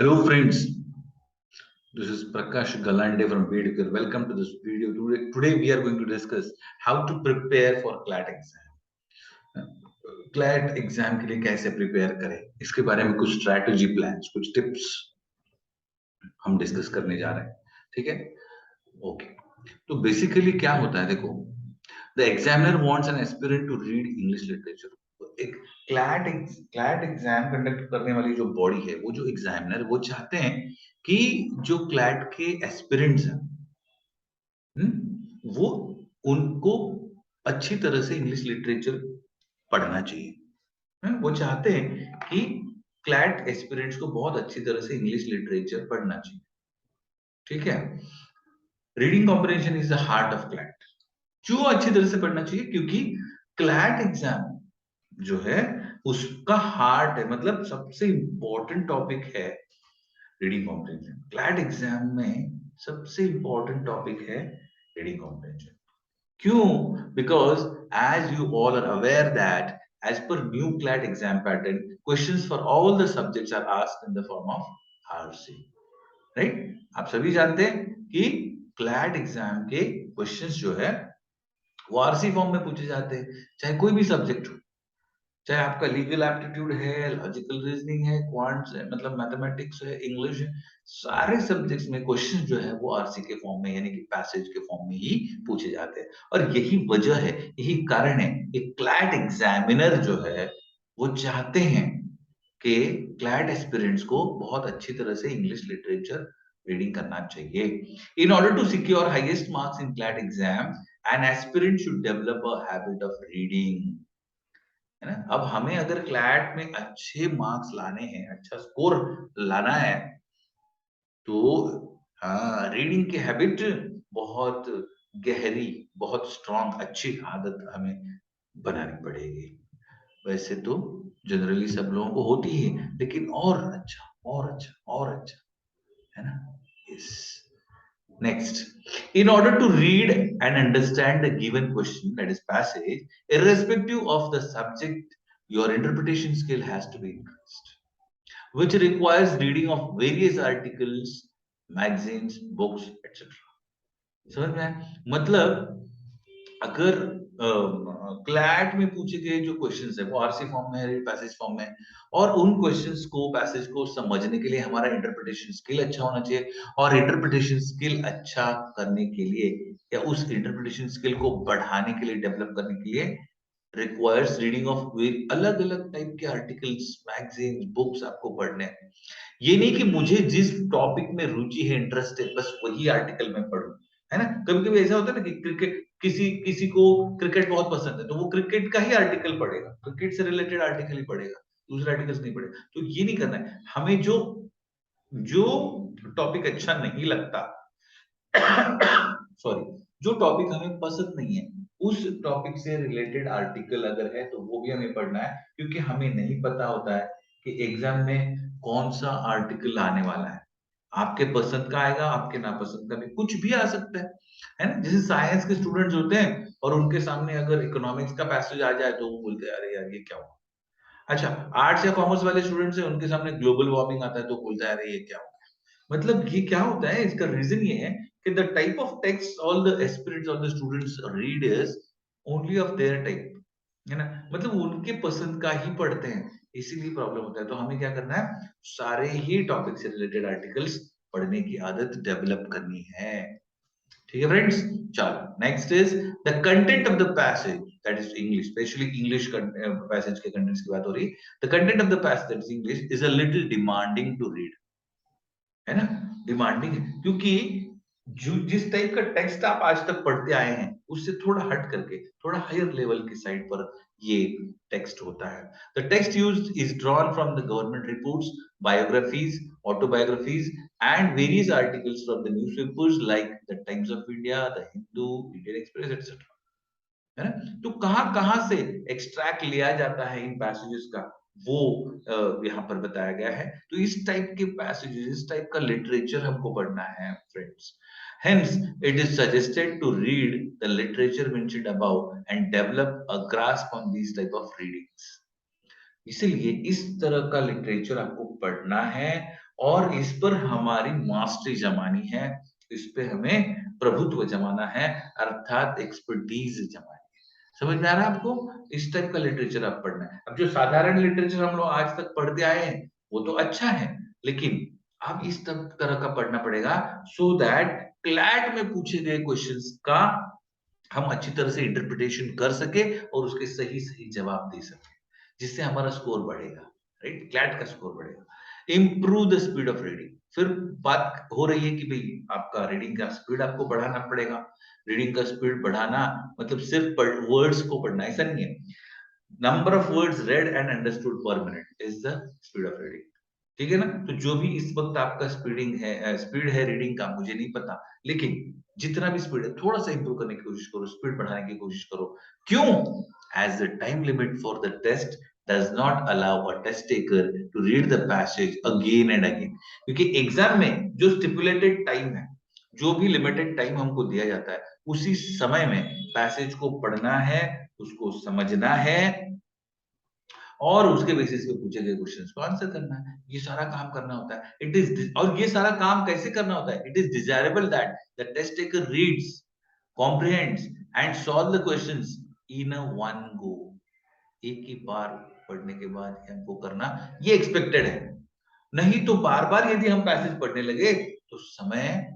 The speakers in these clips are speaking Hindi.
Hello friends, this is Prakash Galande from Bedukar. Welcome to this video. Today we are going to discuss how to prepare for CLAT exam. CLAT exam के लिए कैसे प्रिपेयर करें, इसके बारे में कुछ स्ट्रैटेजी प्लान्स, कुछ टिप्स हम डिस्कस करने जा रहे हैं. ठीक है, ओके. तो बेसिकली क्या होता है, देखो, the examiner wants an aspirant to read English literature. एक क्लैट एग्जाम कंडक्ट करने वाली जो बॉडी है, वो जो एग्जामिनर, वो चाहते हैं कि जो क्लैट के एस्पिरेंट्स हैं, वो उनको अच्छी तरह से इंग्लिश लिटरेचर पढ़ना चाहिए. वो चाहते हैं कि क्लैट एस्पिरेंट्स को बहुत अच्छी तरह से इंग्लिश लिटरेचर पढ़ना चाहिए. ठीक है. Reading comprehension is the heart of CLAT. क्यों अच्छी तरह से पढ़ना चाहिए? क्योंकि क्लैट एग्जाम जो है उसका हार्ट है, मतलब सबसे इंपॉर्टेंट टॉपिक है रीडिंग कॉम्प्रिहेंशन. क्लैट एग्जाम में सबसे इंपॉर्टेंट टॉपिक है रीडिंग कॉम्प्रिहेंशन. क्यों? Because as you all are aware that as per new CLAT exam pattern, questions for all the subjects are asked in the form of RC. Right? आप सभी जानते हैं कि क्लैट एग्जाम के क्वेश्चंस जो है वो आरसी फॉर्म में पूछे जाते हैं, चाहे कोई भी सब्जेक्ट हो. चाहे आपका लीगल एप्टीट्यूड है, लॉजिकल रीजनिंग है, क्वांट्स है, मतलब मैथमेटिक्स है, इंग्लिश है, सारे सब्जेक्ट्स में क्वेश्चंस जो है वो आरसी के फॉर्म में, यानी कि पैसेज के फॉर्म में ही पूछे जाते हैं. और यही वजह है, यही कारण है कि क्लैट एग्जामिनर जो है वो चाहते हैं कि क्लैट एस्पिरेंट्स को बहुत अच्छी तरह से इंग्लिश लिटरेचर रीडिंग करना चाहिए. In order to secure highest marks in CLAT exam, an aspirant should develop a habit of reading. है ना? अब हमें अगर क्लैट में अच्छे मार्क्स लाने हैं, अच्छा स्कोर लाना है, तो हाँ, रीडिंग की हैबिट बहुत गहरी, बहुत स्ट्रांग, अच्छी आदत हमें बनानी पड़ेगी. वैसे तो जनरली सब लोगों को होती है, लेकिन और अच्छा, और अच्छा, और अच्छा, है ना? Yes. Next, in order to read and understand the given question, that is passage, irrespective of the subject, your interpretation skill has to be increased, which requires reading of various articles, magazines, books, etc. समझ में आया? मतलब अगर क्लैट में पूछे गए जो क्वेश्चंस है वो आरसी फॉर्म में है, पैसेज फॉर्म में है, और उन क्वेश्चंस को, पैसेज को समझने के लिए हमारा इंटरप्रिटेशन स्किल अच्छा होना चाहिए. और इंटरप्रिटेशन स्किल अच्छा करने के लिए, या उस इंटरप्रिटेशन स्किल को बढ़ाने के लिए, डेवलप करने के लिए, रिक्वायर्स रीडिंग ऑफ अलग अलग टाइप के आर्टिकल्स, मैगजीन्स, बुक्स आपको पढ़ने हैं. ये नहीं कि मुझे जिस टॉपिक में रुचि है, इंटरेस्ट है, बस वही आर्टिकल मैं पढूं. है ना? कभी कभी ऐसा होता है ना कि क्रिकेट, किसी किसी को क्रिकेट बहुत पसंद है, तो वो क्रिकेट का ही आर्टिकल पढ़ेगा, क्रिकेट से रिलेटेड आर्टिकल ही पढ़ेगा, दूसरे आर्टिकल्स नहीं पढ़ेगा. तो ये नहीं करना है हमें. जो जो टॉपिक अच्छा नहीं लगता, सॉरी, जो टॉपिक हमें पसंद नहीं है, उस टॉपिक से रिलेटेड आर्टिकल अगर है तो वो भी हमें पढ़ना है. क्योंकि हमें नहीं पता होता है कि एग्जाम में कौन सा आर्टिकल आने वाला है. आपके पसंद का आएगा, आपके नापसंद का भी, कुछ भी आ सकता है ना? जैसे साइंस के स्टूडेंट्स होते हैं और उनके सामने अगर इकोनॉमिक्स का पैसेज आ जाए तो वो बोलते हैं अरे यार ये क्या हुआ. अच्छा, आर्ट्स या कॉमर्स वाले स्टूडेंट्स हैं, उनके सामने ग्लोबल वार्मिंग आता है तो बोलता है अरे ये क्या हुआ. मतलब ये क्या होता है, इसका रीजन ये है कि the type of text all the aspirants all the students read is only of their type. है ना? मतलब उनके पसंद का ही पढ़ते हैं, इसीलिए प्रॉब्लम होता है. तो हमें क्या करना है, सारे ही टॉपिक से रिलेटेड आर्टिकल्स पढ़ने की आदत डेवलप करनी है. ठीक है फ्रेंड्स? चलो, next is the content of the passage, that is English, specially English passage के कंटेंट्स की बात हो रही है. The content of the passage, that is English, is a little demanding to read. है ना? डिमांडिंग है, क्योंकि जो जिस टाइप का टेक्स्ट आप आज तक पढ़ते आए हैं, उससे थोड़ा हट करके, थोड़ा हायर लेवल की साइड पर ये टेक्स्ट होता है. The text used is drawn from the government reports, biographies, autobiographies and various articles from the newspapers like the times of India, the Hindu, Indian express, etcetera. है ना? तो कहां से एक्सट्रैक्ट लिया जाता है इन पैसेजेस का, वो यहाँ पर बताया गया है. तो इस टाइप के पैसेजेस, इस टाइप का लिटरेचर हमको पढ़ना है friends. Hence, it is suggested to read the literature mentioned above and develop a grasp on these type of readings. इसलिए इस तरह का लिटरेचर आपको पढ़ना है और इस पर हमारी मास्टरी जमानी है, इस पे हमें प्रभुत्व जमाना है, अर्थात एक्सपर्टीज जमानी है। समझ में आ रहा है आपको? इस टाइप का लिटरेचर आप पढ़ना है। अब जो साधारण लिटरेचर हम लोग आज तक पढ़ते आए हैं वो तो अच्छा है, लेकिन अब इस तरह का पढ़ना पड़ेगा सो दैट क्लैट में पूछे गए क्वेश्चंस का हम अच्छी तरह से इंटरप्रिटेशन कर सके और उसके सही सही जवाब दे सके, जिससे हमारा स्कोर बढ़ेगा, राइट? क्लैट का स्कोर बढ़ेगा। Improve the speed of reading. फिर बात हो रही है कि भाई आपका रीडिंग का स्पीड आपको बढ़ाना पड़ेगा। रीडिंग का स्पीड बढ़ाना मतलब सिर्फ वर्ड्स को पढ़ना ऐसा नहीं है। Number of words red and understood पर minute is the speed of reading. ठीक है ना? तो जो भी इस वक्त आपका स्पीड है रीडिंग का मुझे नहीं पता, लेकिन जितना भी स्पीड है थोड़ा सा इंप्रूव करने की कोशिश करो, स्पीड बढ़ाने की कोशिश करो। क्यों? As the time limit for the test does not allow a test taker to read the passage again and again, क्योंकि एग्जाम में जो स्टिपुलेटेड टाइम है, जो भी लिमिटेड टाइम हमको दिया जाता है, उसी समय में पैसेज को पढ़ना है, उसको समझना है और उसके बेसिस पे पूछे गए क्वेश्चंस को आंसर करना है। ये सारा काम करना होता है। और ये सारा काम कैसे करना होता है? It is desirable that the test taker reads, comprehends and solve the questions in a one go। एक ही बार पढ़ने के बाद ही हमको करना ये एक्सपेक्टेड है। नहीं तो बार-बार यदि हम पैसेज पढ़ने लगे तो समय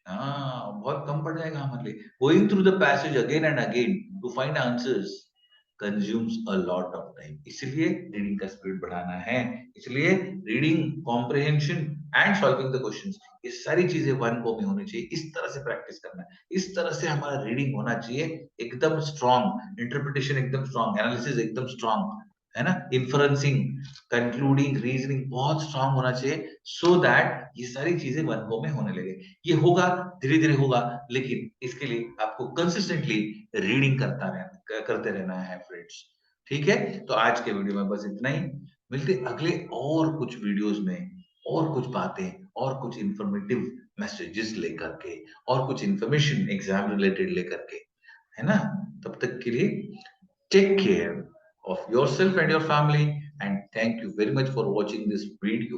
बहुत कम पड़ जाएगा हमारे लिए। Going through the passage again and again to find answers consumes a lot of time. इसलिए रीडिंग का स्पीड बढ़ाना है। इसलिए reading, comprehension and solving the questions, ये सारी चीजें वन गो में होनी चाहिए। इस तरह से प्रैक्टिस करना है। इस तरह से हमारा रीडिंग होना चाहिए एकदम स्ट्रांग, इंटरप्रिटेशन एकदम स्ट्रांग, एनालिसिस एकदम स्ट्रांग, है ना? इन्फ्लुएंसिंग, कंक्लूडिंग, रीजनिंग बहुत स्ट्रांग होना चाहिए सो दैट ये सारी चीजें वन गो में होने लगे। ये होगा, धीरे-धीरे होगा, लेकिन इसके लिए आपको कंसिस्टेंटली रीडिंग करते रहना है फ्रेंड्स। ठीक है? तो आज के वीडियो में बस इतना ही। मिलते अगले और कुछ वीडियोस में, और कुछ बातें और कुछ इंफॉर्मेटिव मैसेजेस लेकर के और कुछ इंफॉर्मेशन एग्जाम रिलेटेड लेकर के, है ना? तब तक के लिए take care of yourself and your family, and thank you very much for watching this video.